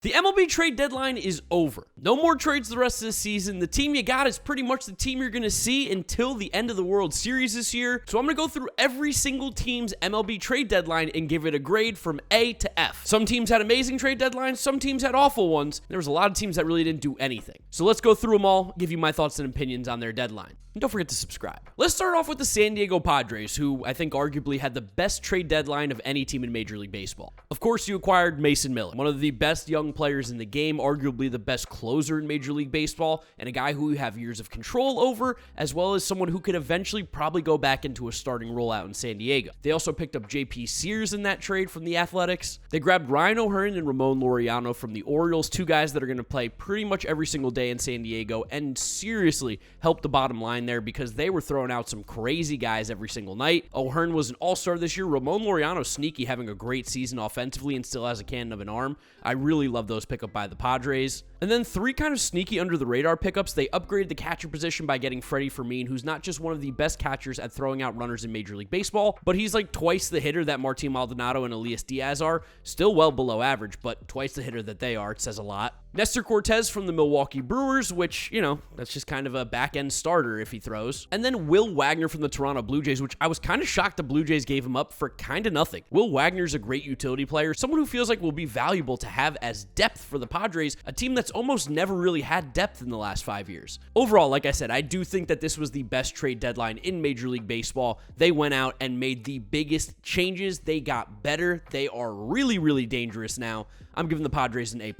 The MLB trade deadline is over. No more trades the rest of the season. The team you got is pretty much the team you're going to see until the end of the World Series this year. So I'm going to go through every single team's MLB trade deadline and give it a grade from A to F. Some teams had amazing trade deadlines. Some teams had awful ones. There was a lot of teams that really didn't do anything. So let's go through them all, give you my thoughts and opinions on their deadline. And don't forget to subscribe. Let's start off with the San Diego Padres, who I think arguably had the best trade deadline of any team in Major League Baseball. Of course, you acquired Mason Miller, one of the best young players in the game, arguably the best closer in Major League Baseball, and a guy who you have years of control over, as well as someone who could eventually probably go back into a starting role out in San Diego. They also picked up J.P. Sears in that trade from the Athletics. They grabbed Ryan O'Hearn and Ramon Laureano from the Orioles, two guys that are going to play pretty much every single day in San Diego and seriously help the bottom line there because they were throwing out some crazy guys every single night. O'Hearn was an all-star this year. Ramon Laureano, sneaky, having a great season offensively and still has a cannon of an arm. I really love those pickups by the Padres. And then three kind of sneaky under-the-radar pickups. They upgraded the catcher position by getting Freddie Fermin, who's not just one of the best catchers at throwing out runners in Major League Baseball, but he's like twice the hitter that Martin Maldonado and Elias Diaz are. Still well below average, but twice the hitter that they are. It says a lot. Nestor Cortez from the Milwaukee Brewers, which, that's just kind of a back-end starter if he throws. And then Will Wagner from the Toronto Blue Jays, which I was kind of shocked the Blue Jays gave him up for kind of nothing. Will Wagner's a great utility player, someone who feels like will be valuable to have as depth for the Padres, a team that's almost never really had depth in the last 5 years. Overall, like I said, I do think that this was the best trade deadline in Major League Baseball. They went out and made the biggest changes. They got better. They are really, really dangerous now. I'm giving the Padres an A+.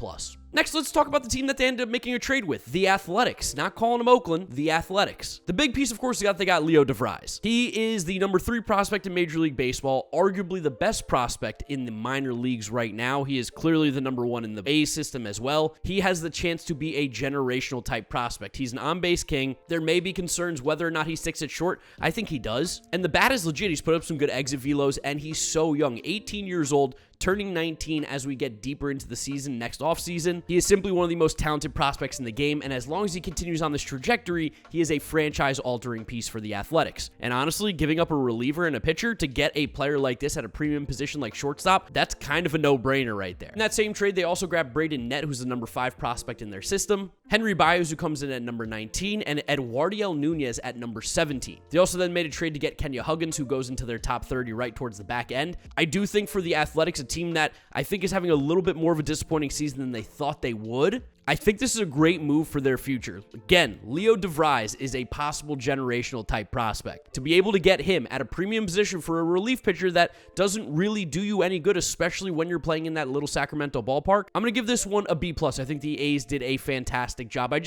Next, let's talk about the team that they ended up making a trade with, the Athletics. Not calling them Oakland, the Athletics. The big piece, of course, they got Leo DeVries. He is the number 3 prospect in Major League Baseball, arguably the best prospect in the minor leagues right now. He is clearly the number 1 in the A system as well. He has the chance to be a generational type prospect. He's an on-base king. There may be concerns whether or not he sticks it short. I think he does. And the bat is legit. He's put up some good exit velos, and he's so young, 18 years old, turning 19 as we get deeper into the season next offseason. He is simply one of the most talented prospects in the game, and as long as he continues on this trajectory, he is a franchise-altering piece for the Athletics. And honestly, giving up a reliever and a pitcher to get a player like this at a premium position like shortstop, that's kind of a no-brainer right there. In that same trade, they also grabbed Braden Nett, who's the number 5 prospect in their system, Henry Baez, who comes in at number 19, and Eduardiel Nunez at number 17. They also then made a trade to get Kenya Huggins, who goes into their top 30 right towards the back end. I do think for the Athletics, a team that I think is having a little bit more of a disappointing season than they thought they would. I think this is a great move for their future. Again, Leo DeVries is a possible generational type prospect. To be able to get him at a premium position for a relief pitcher that doesn't really do you any good, especially when you're playing in that little Sacramento ballpark, I'm going to give this one a B+. I think the A's did a fantastic job. I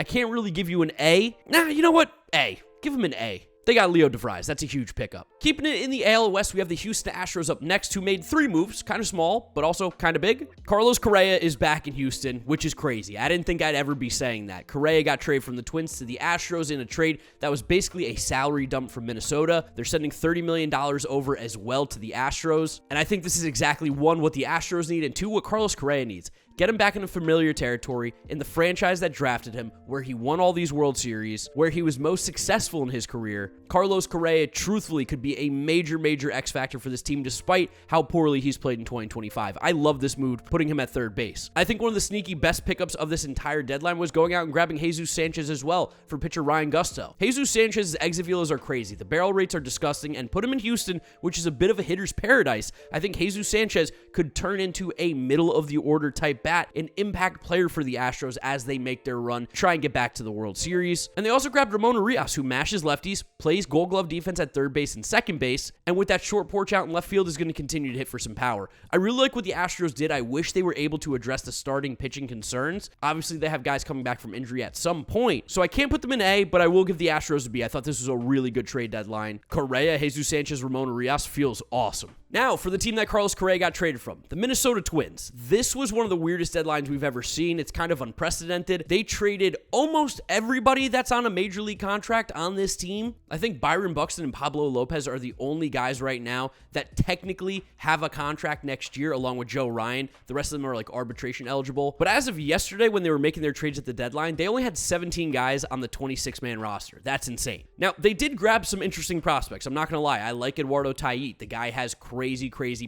can't really give you an A. Nah, you know what? A. Give him an A. They got Leo DeVries. That's a huge pickup. Keeping it in the AL West, we have the Houston Astros up next, who made 3 moves, kind of small, but also kind of big. Carlos Correa is back in Houston, which is crazy. I didn't think I'd ever be saying that. Correa got traded from the Twins to the Astros in a trade that was basically a salary dump from Minnesota. They're sending $30 million over as well to the Astros, and I think this is exactly, 1, what the Astros need, and 2, what Carlos Correa needs. Get him back into familiar territory in the franchise that drafted him, where he won all these World Series, where he was most successful in his career. Carlos Correa truthfully could be a major, major X factor for this team despite how poorly he's played in 2025. I love this move, putting him at third base. I think one of the sneaky best pickups of this entire deadline was going out and grabbing Jesus Sanchez as well for pitcher Ryan Gusto. Jesus Sanchez's exit velos are crazy. The barrel rates are disgusting, and put him in Houston, which is a bit of a hitter's paradise. I think Jesus Sanchez could turn into a middle-of-the-order type bat, an impact player for the Astros as they make their run, try and get back to the World Series. And they also grabbed Ramon Urias, who mashes lefties, plays Gold Glove defense at third base and second base, and with that short porch out in left field is going to continue to hit for some power. I really like what the Astros did. I wish they were able to address the starting pitching concerns. Obviously, they have guys coming back from injury at some point, so I can't put them in A, but I will give the Astros a B. I thought this was a really good trade deadline. Correa, Jesus Sanchez, Ramon Urias feels awesome. Now, for the team that Carlos Correa got traded from, the Minnesota Twins. This was one of the weirdest deadlines we've ever seen. It's kind of unprecedented. They traded almost everybody that's on a major league contract on this team. I think Byron Buxton and Pablo Lopez are the only guys right now that technically have a contract next year, along with Joe Ryan. The rest of them are like arbitration eligible. But as of yesterday, when they were making their trades at the deadline, they only had 17 guys on the 26-man roster. That's insane. Now, they did grab some interesting prospects. I'm not going to lie. I like Eduardo Taiit. The guy has crazy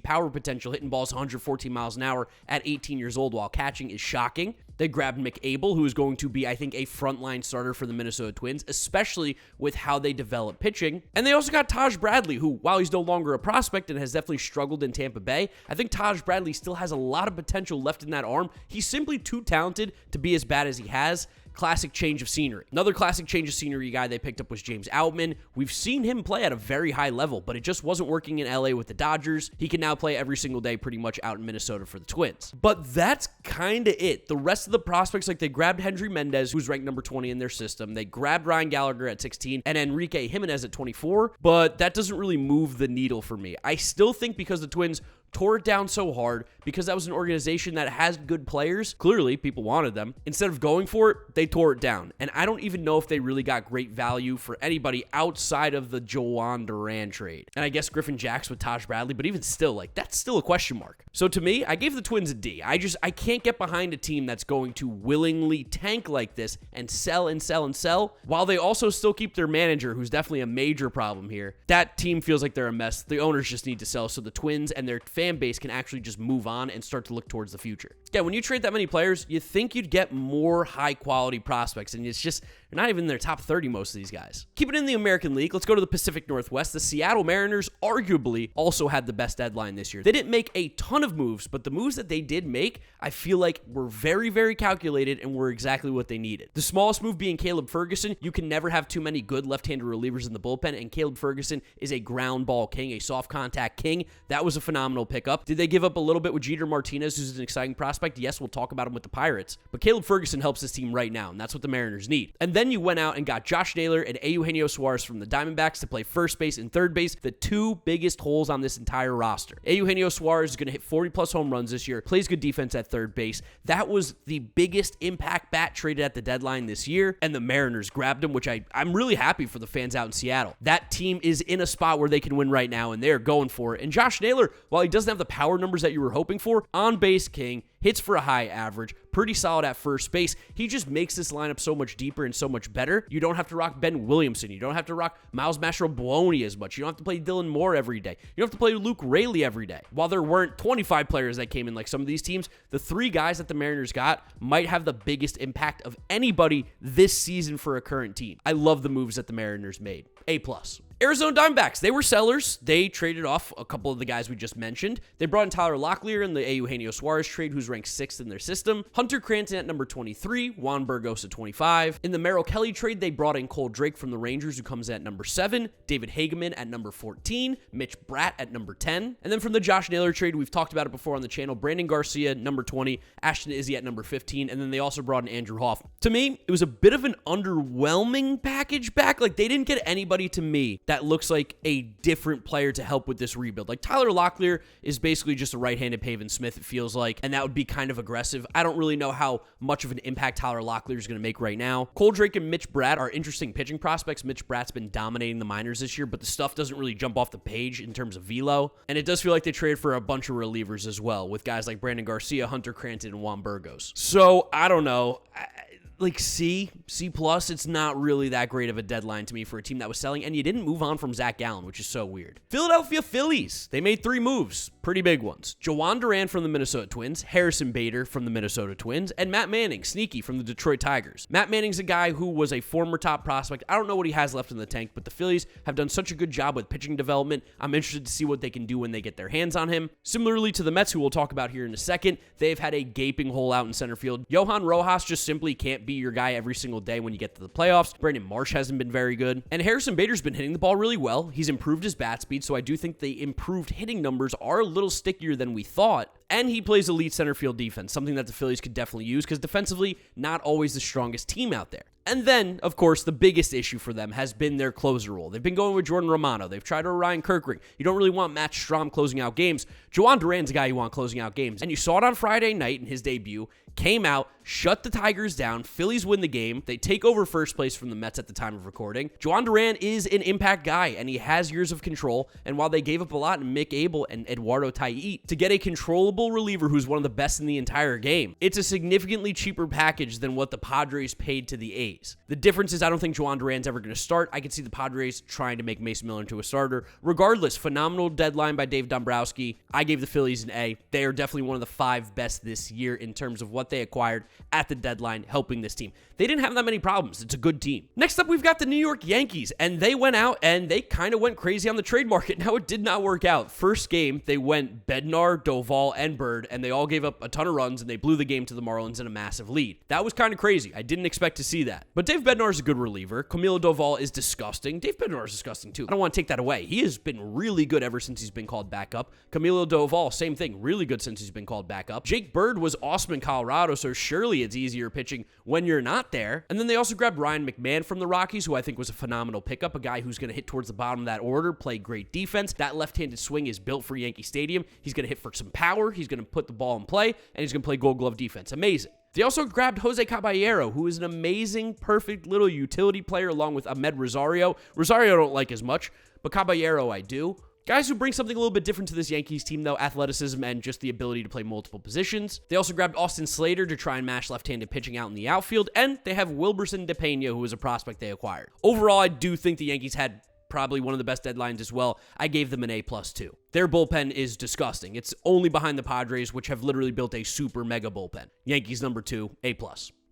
power potential, hitting balls 114 miles an hour at 18 years old. while catching is shocking. They grabbed McAble, who is going to be, I think, a frontline starter for the Minnesota Twins, especially with how they develop pitching. And they also got Taj Bradley, who, while he's no longer a prospect and has definitely struggled in Tampa Bay, I think Taj Bradley still has a lot of potential left in that arm. He's simply too talented to be as bad as he has. Classic change of scenery. Another classic change of scenery guy they picked up was James Outman. We've seen him play at a very high level, but it just wasn't working in LA with the Dodgers. He can now play every single day pretty much out in Minnesota for the Twins. But that's kind of it. The rest of the prospects, like they grabbed Hendry Mendez, who's ranked number 20 in their system. They grabbed Ryan Gallagher at 16 and Enrique Jimenez at 24, but that doesn't really move the needle for me. I still think because the Twins tore it down so hard, because that was an organization that has good players. Clearly, people wanted them. Instead of going for it, they tore it down. And I don't even know if they really got great value for anybody outside of the Joan Duran trade. And I guess Griffin Jacks with Taj Bradley, but even still, like, that's still a question mark. So to me, I gave the Twins a D. I can't get behind a team that's going to willingly tank like this and sell and sell and sell, while they also still keep their manager, who's definitely a major problem here. That team feels like they're a mess. The owners just need to sell so the Twins and their fan base can actually just move on and start to look towards the future. Yeah, when you trade that many players, you think you'd get more high-quality prospects, and it's just, they're not even in their top 30, most of these guys. Keep it in the American League. Let's go to the Pacific Northwest. The Seattle Mariners arguably also had the best deadline this year. They didn't make a ton of moves, but the moves that they did make, I feel like were very, very calculated and were exactly what they needed. The smallest move being Caleb Ferguson. You can never have too many good left-handed relievers in the bullpen, and Caleb Ferguson is a ground ball king, a soft contact king. That was a phenomenal pickup. Did they give up a little bit with Jeter Martinez, who's an exciting prospect? Yes, we'll talk about him with the Pirates. But Caleb Ferguson helps this team right now, and that's what the Mariners need. And then you went out and got Josh Naylor and Eugenio Suarez from the Diamondbacks to play first base and third base, the two biggest holes on this entire roster. Eugenio Suarez is going to hit 40-plus home runs this year, plays good defense at third base. That was the biggest impact bat traded at the deadline this year, and the Mariners grabbed him, which I'm really happy for the fans out in Seattle. That team is in a spot where they can win right now, and they're going for it. And Josh Naylor, while he doesn't have the power numbers that you were hoping for, on-base king, hits for a high average, pretty solid at first base. He just makes this lineup so much deeper and so much better. You don't have to rock Ben Williamson. You don't have to rock Miles Mastrobuoni as much. You don't have to play Dylan Moore every day. You don't have to play Luke Raley every day. While there weren't 25 players that came in like some of these teams, the three guys that the Mariners got might have the biggest impact of anybody this season for a current team. I love the moves that the Mariners made. A+. Arizona Diamondbacks, they were sellers. They traded off a couple of the guys we just mentioned. They brought in Tyler Locklear in the Eugenio Suarez trade, who's ranked 6th in their system. Hunter Cranton at number 23, Juan Burgos at 25. In the Merrill Kelly trade, they brought in Cole Drake from the Rangers, who comes at number 7, David Hageman at number 14, Mitch Bratt at number 10. And then from the Josh Naylor trade, we've talked about it before on the channel, Brandon Garcia, number 20, Ashton Izzy at number 15, and then they also brought in Andrew Hoffman. To me, it was a bit of an underwhelming package back. Like, they didn't get anybody to me that looks like a different player to help with this rebuild. Like, Tyler Locklear is basically just a right-handed Pavin Smith, it feels like, and that would be kind of aggressive. I don't really know how much of an impact Tyler Locklear is going to make right now. Cole Drake and Mitch Bratt are interesting pitching prospects. Mitch Bratt's been dominating the minors this year, but the stuff doesn't really jump off the page in terms of velo, and it does feel like they traded for a bunch of relievers as well, with guys like Brandon Garcia, Hunter Cranton, and Juan Burgos. So, I don't know. Like C+, it's not really that great of a deadline to me for a team that was selling, and you didn't move on from Zach Gallen, which is so weird. Philadelphia Phillies, they made 3 moves, pretty big ones. Joan Duran from the Minnesota Twins, Harrison Bader from the Minnesota Twins, and Matt Manning, sneaky, from the Detroit Tigers. Matt Manning's a guy who was a former top prospect. I don't know what he has left in the tank, but the Phillies have done such a good job with pitching development. I'm interested to see what they can do when they get their hands on him. Similarly to the Mets, who we'll talk about here in a second, they've had a gaping hole out in center field. Johan Rojas just simply can't be your guy every single day when you get to the playoffs. Brandon Marsh hasn't been very good. And Harrison Bader's been hitting the ball really well. He's improved his bat speed, so I do think the improved hitting numbers are a little stickier than we thought. And he plays elite center field defense, something that the Phillies could definitely use because defensively, not always the strongest team out there. And then, of course, the biggest issue for them has been their closer role. They've been going with Jordan Romano. They've tried Ryan Kirkring. You don't really want Matt Strahm closing out games. Joan Duran's a guy you want closing out games. And you saw it on Friday night in his debut. Came out, shut the Tigers down. Phillies win the game. They take over first place from the Mets at the time of recording. Joan Duran is an impact guy, and he has years of control. And while they gave up a lot in Mick Abel and Eduardo Taiit, to get a controllable capable reliever who's one of the best in the entire game. It's a significantly cheaper package than what the Padres paid to the A's. The difference is I don't think Juan Duran's ever going to start. I can see the Padres trying to make Mason Miller into a starter. Regardless, phenomenal deadline by Dave Dombrowski. I gave the Phillies an A. They are definitely one of the 5 best this year in terms of what they acquired at the deadline, helping this team. They didn't have that many problems. It's a good team. Next up, we've got the New York Yankees, and they went out and they kind of went crazy on the trade market. Now, it did not work out. First game, they went Bednar, Doval, and Bird, and they all gave up a ton of runs, and they blew the game to the Marlins in a massive lead. That was kind of crazy. I didn't expect to see that. But Dave Bednar is a good reliever. Camilo Doval is disgusting. Dave Bednar is disgusting, too. I don't want to take that away. He has been really good ever since he's been called back up. Camilo Doval, same thing. Really good since he's been called back up. Jake Bird was awesome in Colorado, so surely it's easier pitching when you're not there. And then they also grabbed Ryan McMahon from the Rockies, who I think was a phenomenal pickup, a guy who's going to hit towards the bottom of that order, play great defense. That left-handed swing is built for Yankee Stadium. He's going to hit for some power. He's going to put the ball in play, and he's going to play Gold Glove defense. Amazing. They also grabbed Jose Caballero, who is an amazing, perfect little utility player, along with Ahmed Rosario. Rosario I don't like as much, but Caballero I do. Guys who bring something a little bit different to this Yankees team, though, athleticism and just the ability to play multiple positions. They also grabbed Austin Slater to try and mash left-handed pitching out in the outfield, and they have Wilberson DePena, who is a prospect they acquired. Overall, I do think the Yankees had probably one of the best deadlines as well. I gave them an A+ too. Their bullpen is disgusting. It's only behind the Padres, which have literally built a super mega bullpen. Yankees number 2, A+.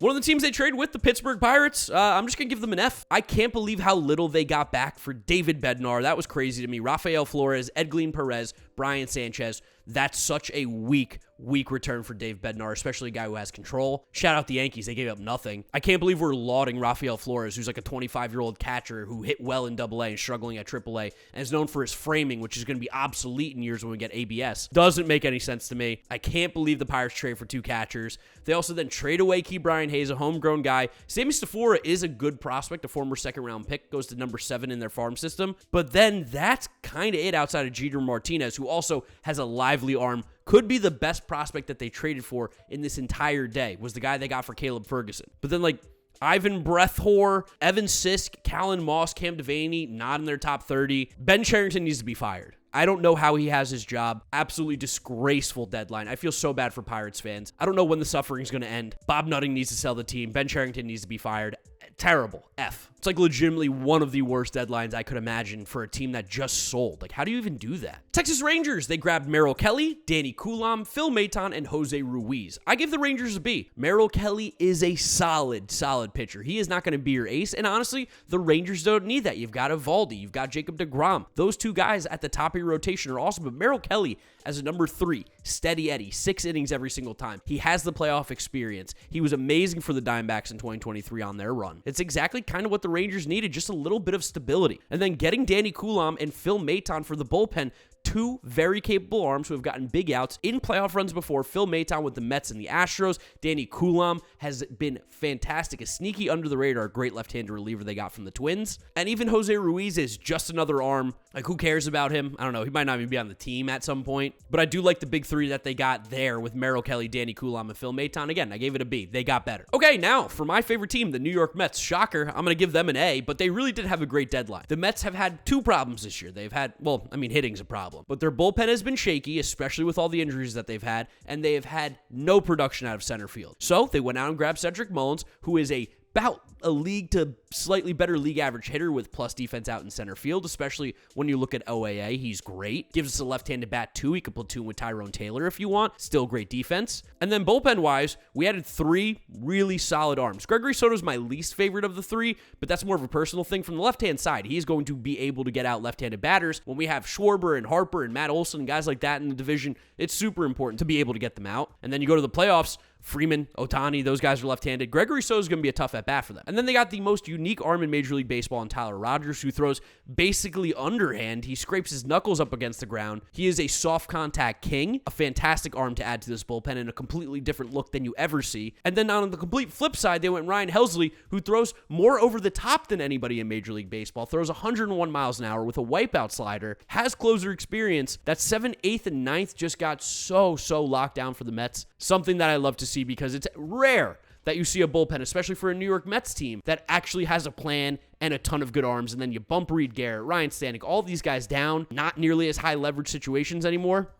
One of the teams they traded with, the Pittsburgh Pirates, I'm just going to give them an F. I can't believe how little they got back for David Bednar. That was crazy to me. Rafael Flores, Edglin Perez, Brian Sanchez. That's such a weak return for Dave Bednar, especially a guy who has control. Shout out the Yankees. They gave up nothing. I can't believe we're lauding Rafael Flores, who's like a 25-year-old catcher who hit well in AA and struggling at AAA and is known for his framing, which is going to be obsolete in years when we get ABS. Doesn't make any sense to me. I can't believe the Pirates trade for 2 catchers. They also then trade away Key Brian Hayes, a homegrown guy. Sammy Stafora is a good prospect, a former second-round pick, goes to number 7 in their farm system. But then that's kind of it outside of Jeter Martinez, who also has a lively arm. Could be the best prospect that they traded for in this entire day, was the guy they got for Caleb Ferguson. But then, like, Ivan Brethor, Evan Sisk, Callan Moss, Cam Devaney, not in their top 30. Ben Cherington needs to be fired. I don't know how he has his job. Absolutely disgraceful deadline. I feel so bad for Pirates fans. I don't know when the suffering's going to end. Bob Nutting needs to sell the team. Ben Cherington needs to be fired. Terrible. F. It's like legitimately one of the worst deadlines I could imagine for a team that just sold. Like, how do you even do that? Texas Rangers, they grabbed Merrill Kelly, Danny Coulomb, Phil Maton, and Jose Ruiz. I give the Rangers a B. Merrill Kelly is a solid pitcher. He is not going to be your ace, and honestly, the Rangers don't need that. You've got Evaldi, you've got Jacob deGrom. Those 2 guys at the top of your rotation are awesome, but Merrill Kelly as a number 3, steady Eddie, 6 innings every single time. He has the playoff experience. He was amazing for the Diamondbacks in 2023 on their run. It's exactly kind of what the Rangers needed, just a little bit of stability. And then getting Danny Coulomb and Phil Maton for the bullpen, 2 very capable arms who have gotten big outs in playoff runs before. Phil Maton with the Mets and the Astros. Danny Coulomb has been fantastic. A sneaky under-the-radar, great left-handed reliever they got from the Twins. And even Jose Ruiz is just another arm. Like, who cares about him? I don't know. He might not even be on the team at some point. But I do like the big 3 that they got there with Merrill Kelly, Danny Coulomb, and Phil Maton. Again, I gave it a B. They got better. Okay, now, for my favorite team, the New York Mets. Shocker, I'm going to give them an A, but they really did have a great deadline. The Mets have had 2 problems this year. They've had, well, I mean, hitting's a problem. But their bullpen has been shaky, especially with all the injuries that they've had, and they have had no production out of center field. So they went out and grabbed Cedric Mullins, who is about a league to slightly better league average hitter with plus defense out in center field, especially when you look at OAA. He's great. Gives us a left-handed bat too. He could platoon with Tyrone Taylor if you want. Still great defense. And then bullpen-wise, we added 3 really solid arms. Gregory Soto's my least favorite of the 3, but that's more of a personal thing. From the left-hand side, he's going to be able to get out left-handed batters. When we have Schwarber and Harper and Matt Olson and guys like that in the division, it's super important to be able to get them out. And then you go to the playoffs, Freeman, Ohtani, those guys are left-handed. Gregory Soto is going to be a tough at-bat for them. And then they got the most unique arm in Major League Baseball in Tyler Rogers, who throws basically underhand. He scrapes his knuckles up against the ground. He is a soft contact king, a fantastic arm to add to this bullpen and a completely different look than you ever see. And then on the complete flip side, they went Ryan Helsley, who throws more over the top than anybody in Major League Baseball, throws 101 miles an hour with a wipeout slider, has closer experience. That 7th, 8th, and 9th just got so locked down for the Mets. Something that I love to see because it's rare that you see a bullpen, especially for a New York Mets team, that actually has a plan and a ton of good arms, and then you bump Reed Garrett, Ryan Stanek, all these guys down, not nearly as high leverage situations anymore.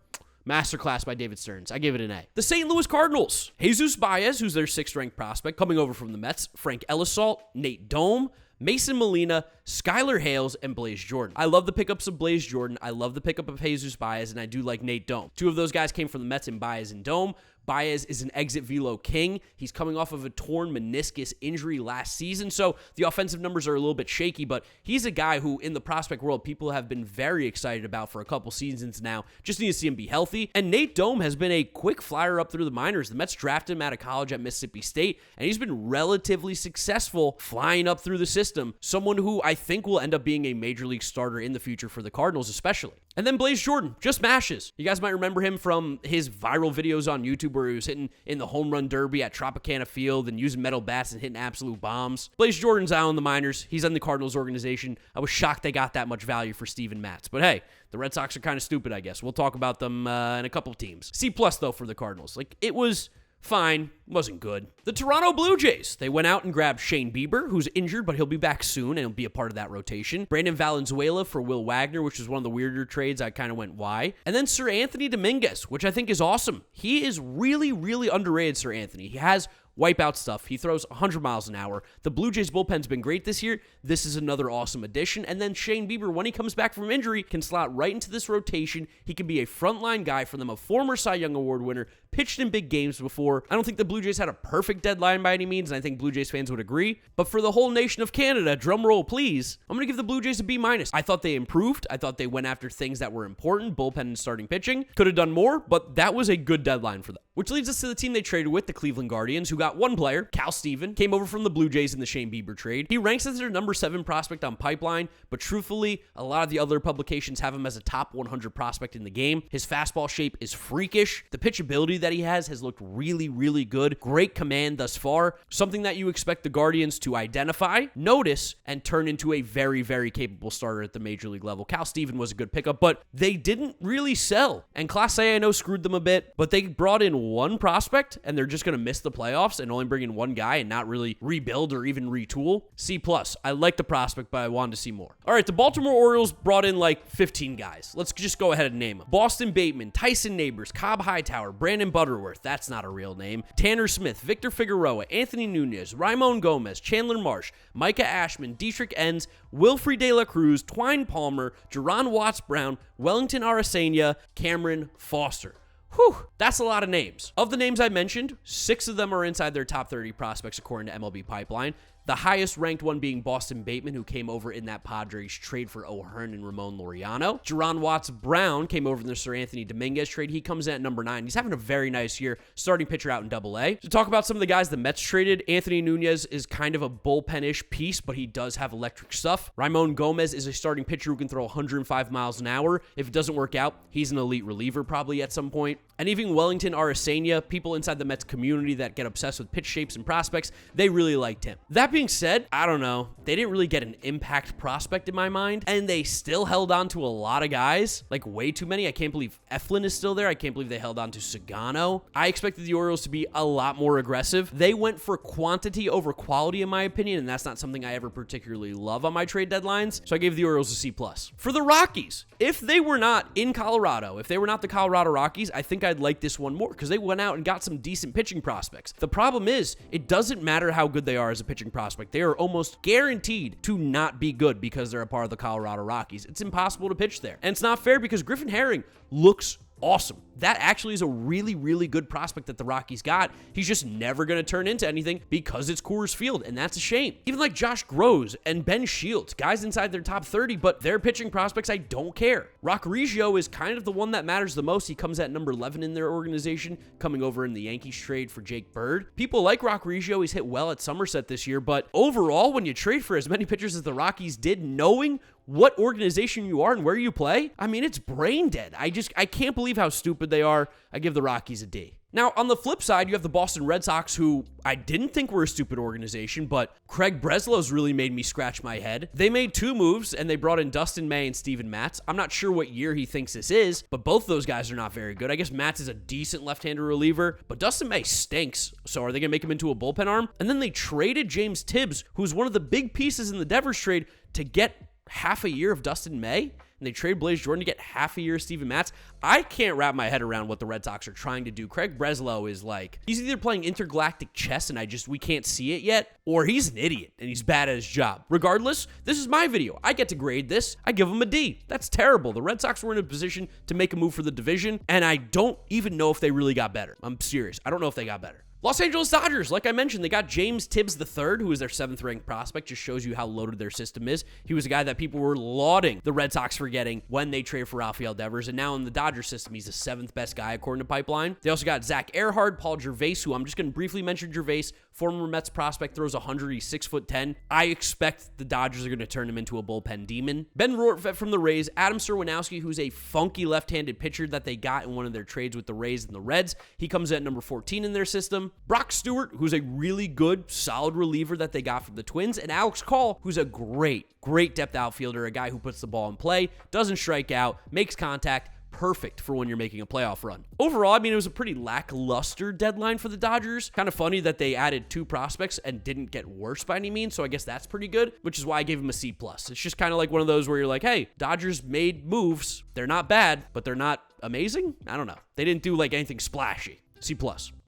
Masterclass by David Stearns. I give it an A. The St. Louis Cardinals. Jesus Baez, who's their 6th-ranked prospect, coming over from the Mets. Frank Elisalt, Nate Dome, Mason Molina, Skylar Hales, and Blaze Jordan. I love the pickups of Blaze Jordan. I love the pickup of Jesus Baez, and I do like Nate Dome. 2 of those guys came from the Mets in Baez and Dome. Baez is an exit velo king. He's coming off of a torn meniscus injury last season, so the offensive numbers are a little bit shaky, but he's a guy who, in the prospect world, people have been very excited about for a couple seasons now. Just need to see him be healthy. And Nate Dome has been a quick flyer up through the minors. The Mets drafted him out of college at Mississippi State, and he's been relatively successful flying up through the system. Someone who I think will end up being a major league starter in the future for the Cardinals especially. And then Blaze Jordan, just mashes. You guys might remember him from his viral videos on YouTube where he was hitting in the home run derby at Tropicana Field and using metal bats and hitting absolute bombs. Blaze Jordan's out in the minors. He's in the Cardinals organization. I was shocked they got that much value for Steven Matz. But hey, the Red Sox are kind of stupid, I guess. We'll talk about them in a couple teams. C+, though, for the Cardinals. It was fine. Wasn't good. The Toronto Blue Jays. They went out and grabbed Shane Bieber, who's injured, but he'll be back soon and he'll be a part of that rotation. Brandon Valenzuela for Will Wagner, which was one of the weirder trades. I kind of went, why? And then Sir Anthony Dominguez, which I think is awesome. He is really, really underrated, Sir Anthony. He has wipeout stuff. He throws 100 miles an hour. The Blue Jays bullpen's been great this year. This is another awesome addition. And then Shane Bieber, when he comes back from injury, can slot right into this rotation. He can be a frontline guy for them, a former Cy Young Award winner, pitched in big games before. I don't think the Blue Jays had a perfect deadline by any means, and I think Blue Jays fans would agree. But for the whole nation of Canada, drum roll please, I'm going to give the Blue Jays a B-. I thought they improved. I thought they went after things that were important, bullpen and starting pitching. Could have done more, but that was a good deadline for them. Which leads us to the team they traded with, the Cleveland Guardians, who got one player, Cal Steven, came over from the Blue Jays in the Shane Bieber trade. He ranks as their number 7 prospect on Pipeline, but truthfully, a lot of the other publications have him as a top 100 prospect in the game. His fastball shape is freakish. The pitchability that he has looked really, really good. Great command thus far. Something that you expect the Guardians to identify, notice, and turn into a very, very capable starter at the major league level. Cal Steven was a good pickup, but they didn't really sell. And Class A, I know, screwed them a bit, but they brought in one prospect, and they're just going to miss the playoffs and only bring in one guy and not really rebuild or even retool. C+. I like the prospect, but I wanted to see more. All right, the Baltimore Orioles brought in like 15 guys. Let's just go ahead and name them. Boston Bateman, Tyson Neighbors, Cobb Hightower, Brandon Butterworth, that's not a real name, Tanner Smith, Victor Figueroa, Anthony Nunez, Raimon Gomez, Chandler Marsh, Micah Ashman, Dietrich Enns, Wilfrey De La Cruz, Twine Palmer, Jerron Watts-Brown, Wellington Aracena, Cameron Foster. Whew, that's a lot of names. Of the names I mentioned, 6 of them are inside their top 30 prospects according to MLB Pipeline. The highest ranked one being Boston Bateman, who came over in that Padres trade for O'Hearn and Ramon Laureano. Jerron Watts-Brown came over in the Sir Anthony Dominguez trade. He comes in at number 9. He's having a very nice year, starting pitcher out in Double-A. To talk about some of the guys the Mets traded, Anthony Nunez is kind of a bullpen-ish piece, but he does have electric stuff. Raimon Gomez is a starting pitcher who can throw 105 miles an hour. If it doesn't work out, he's an elite reliever probably at some point. And even Wellington Aracena, people inside the Mets community that get obsessed with pitch shapes and prospects, they really liked him. That being said, I don't know. They didn't really get an impact prospect in my mind, and they still held on to a lot of guys, like way too many. I can't believe Eflin is still there. I can't believe they held on to Sagano. I expected the Orioles to be a lot more aggressive. They went for quantity over quality, in my opinion, and that's not something I ever particularly love on my trade deadlines, so I gave the Orioles a C+. For the Rockies, if they were not in Colorado, if they were not the Colorado Rockies, I think I'd like this one more because they went out and got some decent pitching prospects. The problem is, it doesn't matter how good they are as a pitching prospect. They are almost guaranteed to not be good because they're a part of the Colorado Rockies. It's impossible to pitch there. And it's not fair because Griffin Herring looks awesome. That actually is a really, really good prospect that the Rockies got. He's just never going to turn into anything because it's Coors Field, and that's a shame. Even like Josh Groves and Ben Shields, guys inside their top 30, but they're pitching prospects, I don't care. Rock Riggio is kind of the one that matters the most. He comes at number 11 in their organization, coming over in the Yankees trade for Jake Bird. People like Rock Riggio. He's hit well at Somerset this year, but overall, when you trade for as many pitchers as the Rockies did, knowing what organization you are and where you play, I mean, it's brain dead. I can't believe how stupid they are. I give the Rockies a D. Now, on the flip side, you have the Boston Red Sox, who I didn't think were a stupid organization, but Craig Breslow's really made me scratch my head. They made 2 moves, and they brought in Dustin May and Steven Matz. I'm not sure what year he thinks this is, but both of those guys are not very good. I guess Matz is a decent left-hander reliever, but Dustin May stinks, so are they going to make him into a bullpen arm? And then they traded James Tibbs, who's one of the big pieces in the Devers trade, to get half a year of Dustin May. And and they trade Blaze Jordan to get half a year of Steven Matz. I can't wrap my head around what the Red Sox are trying to do. Craig Breslow is like, he's either playing intergalactic chess and we can't see it yet, or he's an idiot and he's bad at his job. Regardless, this is my video. I get to grade this. I give him a D. That's terrible. The Red Sox were in a position to make a move for the division, and I don't even know if they really got better. I'm serious. I don't know if they got better. Los Angeles Dodgers, like I mentioned, they got James Tibbs III, who is their 7th-ranked prospect. Just shows you how loaded their system is. He was a guy that people were lauding the Red Sox for getting when they traded for Rafael Devers, and now in the Dodgers system, he's the 7th best guy according to Pipeline. They also got Zach Earhart, Paul Gervais, who I'm just going to briefly mention. Gervais, former Mets prospect, throws 100, he's 6'10". I expect the Dodgers are going to turn him into a bullpen demon. Ben Rortvedt from the Rays, Adam Serwinowski, who's a funky left-handed pitcher that they got in one of their trades with the Rays and the Reds. He comes at number 14 in their system. Brock Stewart, who's a really good, solid reliever that they got from the Twins, and Alex Call, who's a great depth outfielder, a guy who puts the ball in play, doesn't strike out, makes contact, perfect for when you're making a playoff run. Overall, I mean, it was a pretty lackluster deadline for the Dodgers. Kind of funny that they added 2 prospects and didn't get worse by any means, so I guess that's pretty good, which is why I gave them a C+. It's just kind of like one of those where you're like, hey, Dodgers made moves. They're not bad, but they're not amazing? I don't know. They didn't do like anything splashy. C+.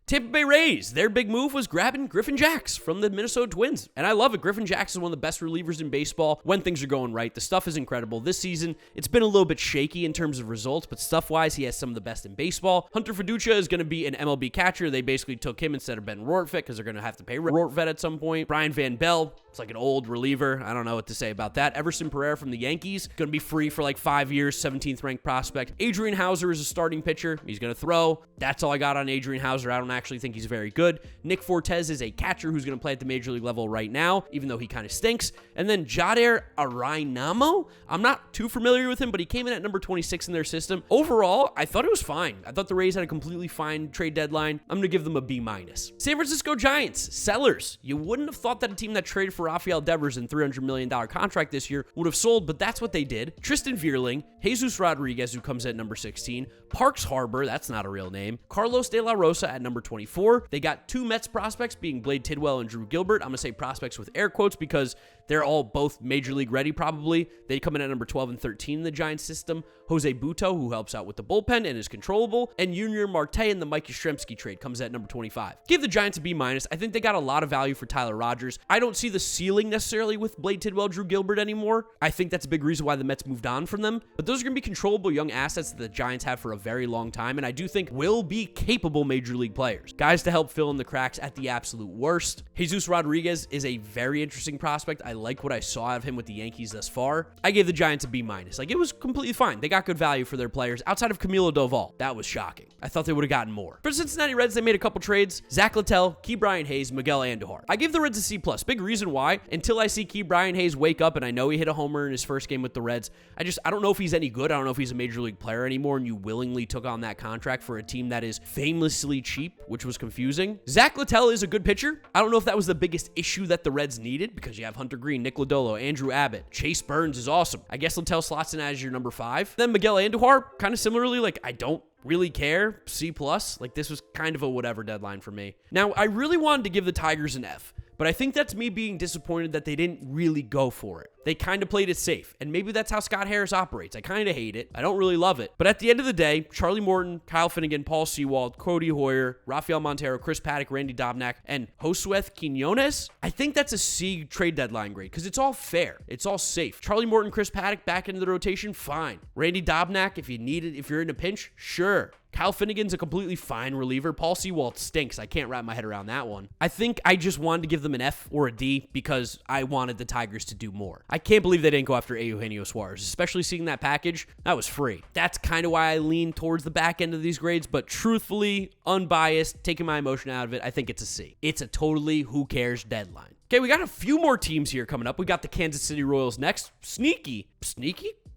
Tampa Bay Rays, their big move was grabbing Griffin Jax from the Minnesota Twins. And I love it. Griffin Jax is one of the best relievers in baseball when things are going right. The stuff is incredible. This season, it's been a little bit shaky in terms of results, but stuff-wise, he has some of the best in baseball. Hunter Fiducia is going to be an MLB catcher. They basically took him instead of Ben Rortvedt because they're going to have to pay Rortvedt at some point. Brian Van Bell, it's like an old reliever. I don't know what to say about that. Everson Pereira from the Yankees, going to be free for like 5 years, 17th ranked prospect. Adrian Hauser is a starting pitcher. He's going to throw. That's all I got on Adrian Hauser. I don't actually think he's very good. Nick Fortes is a catcher who's going to play at the major league level right now, even though he kind of stinks. And then Jadier Arainamo, I'm not too familiar with him, but he came in at number 26 in their system. Overall, I thought it was fine. I thought the Rays had a completely fine trade deadline. I'm going to give them a B-. San Francisco Giants, sellers. You wouldn't have thought that a team that traded for Rafael Devers in $300 million contract this year would have sold, but that's what they did. Tristan Vierling, Jesus Rodriguez, who comes at number 16, Parks Harbor, that's not a real name, Carlos De La Rosa at number 24. They got 2 Mets prospects, being Blade Tidwell and Drew Gilbert. I'm going to say prospects with air quotes because they're all both major league ready probably. They come in at number 12 and 13 in the Giants system. Jose Buto, who helps out with the bullpen and is controllable. And Junior Marte in the Mike Yastrzemski trade comes at number 25. Give the Giants a B-. I think they got a lot of value for Tyler Rogers. I don't see the ceiling necessarily with Blade Tidwell, Drew Gilbert anymore. I think that's a big reason why the Mets moved on from them. But those are going to be controllable young assets that the Giants have for a very long time, and I do think will be capable major league players. Guys to help fill in the cracks at the absolute worst. Jesus Rodriguez is a very interesting prospect. I like what I saw of him with the Yankees thus far. I gave the Giants a B-. Like, it was completely fine. They got good value for their players outside of Camilo Doval. That was shocking. I thought they would have gotten more. For Cincinnati Reds, they made a couple trades. Zach Littell, Key Brian Hayes, Miguel Andujar. I gave the Reds a C+. Big reason why, until I see Key Brian Hayes wake up, and I know he hit a homer in his first game with the Reds, I don't know if he's any good. I don't know if he's a major league player anymore, and you willingly took on that contract for a team that is famously cheap, which was confusing. Zach Littell is a good pitcher. I don't know if that was the biggest issue that the Reds needed, because you have Hunter Green, Nick Lodolo, Andrew Abbott, Chase Burns is awesome. I guess Littell slots in as your number 5. Then Miguel Andujar, kind of similarly, like, I don't really care. C+. Like, this was kind of a whatever deadline for me. Now, I really wanted to give the Tigers an F, but I think that's me being disappointed that they didn't really go for it. They kind of played it safe, and maybe that's how Scott Harris operates. I kind of hate it. I don't really love it. But at the end of the day, Charlie Morton, Kyle Finnegan, Paul Sewald, Cody Hoyer, Rafael Montero, Chris Paddock, Randy Dobnak, and Josué Quinones, I think that's a C trade deadline grade because it's all fair. It's all safe. Charlie Morton, Chris Paddock back into the rotation, fine. Randy Dobnak, if you need it, if you're in a pinch, sure. Kyle Finnegan's a completely fine reliever. Paul Sewald stinks. I can't wrap my head around that one. I think I just wanted to give them an F or a D because I wanted the Tigers to do more. I can't believe they didn't go after Eugenio Suarez, especially seeing that package. That was free. That's kind of why I lean towards the back end of these grades, but truthfully, unbiased, taking my emotion out of it, I think it's a C. It's a totally who cares deadline. Okay, we got a few more teams here coming up. We got the Kansas City Royals next. Sneaky?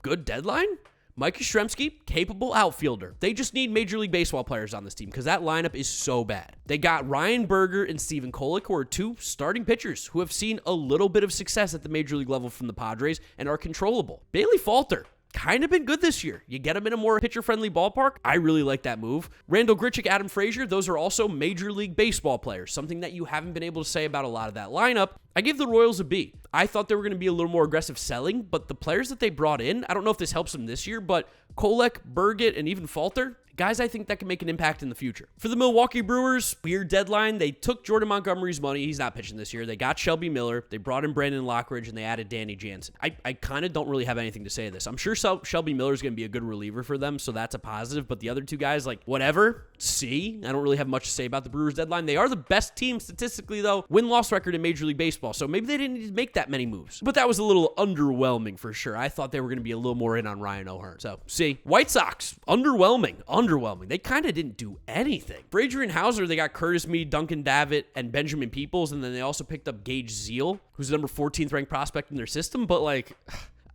Good deadline? Mike Yastrzemski, capable outfielder. They just need Major League Baseball players on this team because that lineup is so bad. They got Ryan Berger and Steven Kolick, who are 2 starting pitchers who have seen a little bit of success at the Major League level from the Padres and are controllable. Bailey Falter, kind of been good this year. You get him in a more pitcher-friendly ballpark. I really like that move. Randall Grichuk, Adam Frazier, those are also Major League Baseball players, something that you haven't been able to say about a lot of that lineup. I give the Royals a B. I thought they were going to be a little more aggressive selling, but the players that they brought in, I don't know if this helps them this year, but Kolek, Burgett, and even Falter, guys I think that can make an impact in the future. For the Milwaukee Brewers, weird deadline. They took Jordan Montgomery's money. He's not pitching this year. They got Shelby Miller. They brought in Brandon Lockridge, and they added Danny Jansen. I kind of don't really have anything to say to this. I'm sure Shelby Miller is going to be a good reliever for them, so that's a positive. But the other two guys, like, whatever. C. I don't really have much to say about the Brewers deadline. They are the best team statistically, though. Win-loss record in Major League Baseball, so maybe they didn't need to make that many moves. But that was a little underwhelming for sure. I thought they were going to be a little more in on Ryan O'Hearn. So, C. White Sox, underwhelming. They kind of didn't do anything. For Adrian Hauser, they got Curtis Mead, Duncan Davitt, and Benjamin Peoples, and then they also picked up Gage Zeal, who's the number 14th ranked prospect in their system, but like,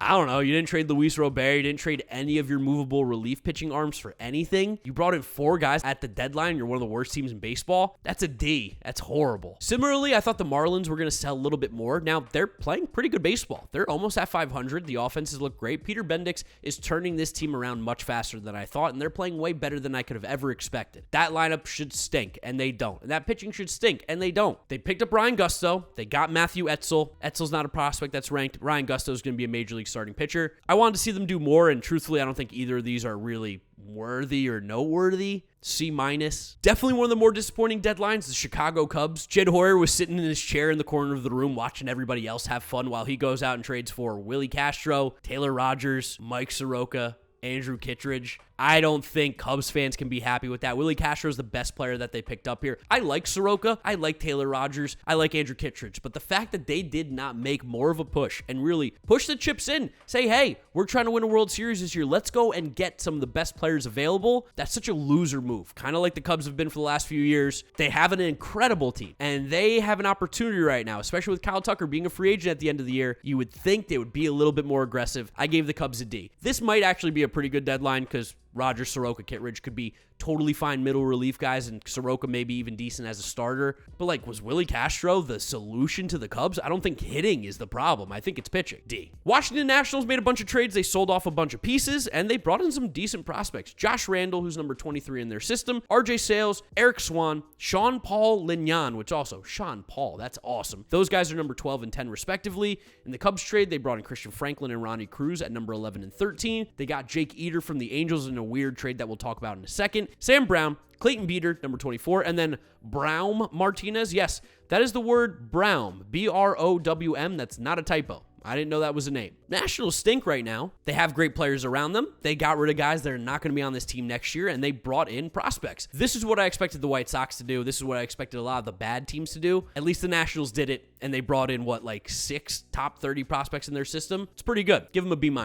I don't know. You didn't trade Luis Robert. You didn't trade any of your movable relief pitching arms for anything. You brought in 4 guys at the deadline. You're one of the worst teams in baseball. That's a D. That's horrible. Similarly, I thought the Marlins were going to sell a little bit more. Now, they're playing pretty good baseball. They're almost at 500. The offenses look great. Peter Bendix is turning this team around much faster than I thought, and they're playing way better than I could have ever expected. That lineup should stink, and they don't. And that pitching should stink, and they don't. They picked up Ryan Gusto. They got Matthew Etzel. Etzel's not a prospect that's ranked. Ryan Gusto is going to be a major league starting pitcher. I wanted to see them do more, and truthfully, I don't think either of these are really worthy or noteworthy. C-. Definitely one of the more disappointing deadlines, the Chicago Cubs. Jed Hoyer was sitting in his chair in the corner of the room watching everybody else have fun while he goes out and trades for Willie Castro, Taylor Rogers, Mike Soroka, Andrew Kittredge. I don't think Cubs fans can be happy with that. Willie Castro is the best player that they picked up here. I like Soroka. I like Taylor Rogers. I like Andrew Kittredge. But the fact that they did not make more of a push and really push the chips in, say, hey, we're trying to win a World Series this year. Let's go and get some of the best players available. That's such a loser move, kind of like the Cubs have been for the last few years. They have an incredible team, and they have an opportunity right now, especially with Kyle Tucker being a free agent at the end of the year. You would think they would be a little bit more aggressive. I gave the Cubs a D. This might actually be a pretty good deadline because Rogers, Soroka, Kittredge could be totally fine middle relief guys, and Soroka maybe even decent as a starter. But like, was Willie Castro the solution to the Cubs? I don't think hitting is the problem. I think it's pitching. D. Washington Nationals made a bunch of trades. They sold off a bunch of pieces, and they brought in some decent prospects. Josh Randall, who's number 23 in their system, RJ Sales, Eric Swan, Sean Paul Lignan, which also, Sean Paul, that's awesome. Those guys are number 12 and 10 respectively. In the Cubs trade, they brought in Christian Franklin and Ronnie Cruz at number 11 and 13. They got Jake Eater from the Angels in a weird trade that we'll talk about in a second. Sam Brown, Clayton Beeter, number 24, and then Braum Martinez. Yes, that is the word Braum, B-R-O-W-M. That's not a typo. I didn't know that was a name. Nationals stink right now. They have great players around them. They got rid of guys that are not going to be on this team next year, and they brought in prospects. This is what I expected the White Sox to do. This is what I expected a lot of the bad teams to do. At least the Nationals did it, and they brought in, 6 top 30 prospects in their system? It's pretty good. Give them a B-.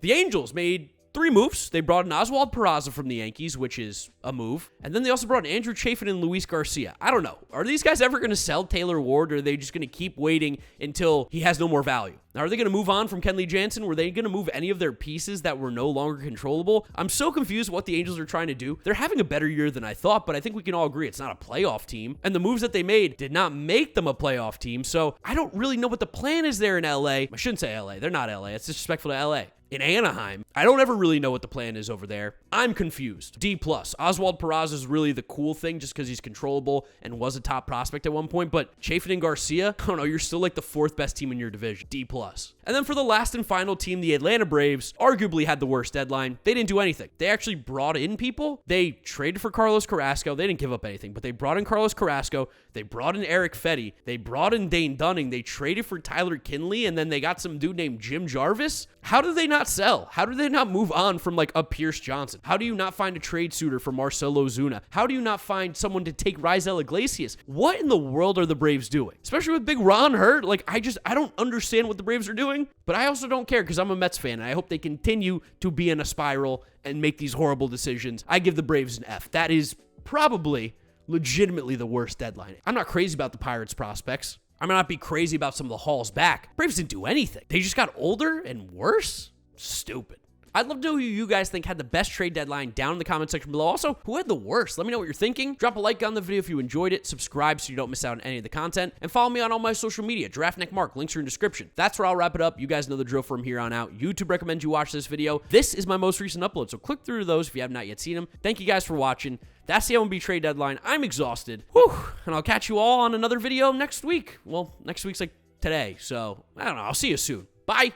The Angels made 3 moves. They brought in Oswald Peraza from the Yankees, which is a move. And then they also brought in Andrew Chafin and Luis Garcia. I don't know. Are these guys ever going to sell Taylor Ward, or are they just going to keep waiting until he has no more value? Now, are they going to move on from Kenley Jansen? Were they going to move any of their pieces that were no longer controllable? I'm so confused what the Angels are trying to do. They're having a better year than I thought, but I think we can all agree it's not a playoff team. And the moves that they made did not make them a playoff team. So I don't really know what the plan is there in LA. I shouldn't say LA. They're not LA. It's disrespectful to LA. In Anaheim, I don't ever really know what the plan is over there. I'm confused. D+. Oswald Peraza is really the cool thing just because he's controllable and was a top prospect at one point. But Chafin and Garcia, I don't know, you're still like the 4th best team in your division. D+. And then for the last and final team, the Atlanta Braves, arguably had the worst deadline. They didn't do anything. They actually brought in people. They traded for Carlos Carrasco. They didn't give up anything, but they brought in Carlos Carrasco. They brought in Eric Fetty. They brought in Dane Dunning. They traded for Tyler Kinley, and then they got some dude named Jim Jarvis. How did they not sell? How did they not move on from a Pierce Johnson? How do you not find a trade suitor for Marcell Ozuna? How do you not find someone to take Raisel Iglesias? What in the world are the Braves doing? Especially with Big Ron hurt. I don't understand what the Braves are doing, but I also don't care because I'm a Mets fan, and I hope they continue to be in a spiral and make these horrible decisions. I give the Braves an F. That is probably legitimately the worst deadline. I'm not crazy about the Pirates prospects. I might not be crazy about some of the hauls back. Braves didn't do anything. They just got older and worse. Stupid. I'd love to know who you guys think had the best trade deadline down in the comment section below. Also, who had the worst? Let me know what you're thinking. Drop a like on the video if you enjoyed it. Subscribe so you don't miss out on any of the content. And follow me on all my social media. GiraffeNeckMarc. Links are in the description. That's where I'll wrap it up. You guys know the drill from here on out. YouTube recommends you watch this video. This is my most recent upload, so click through those if you have not yet seen them. Thank you guys for watching. That's the MLB Trade Deadline. I'm exhausted. Whew. And I'll catch you all on another video next week. Well, next week's like today, so I don't know. I'll see you soon. Bye.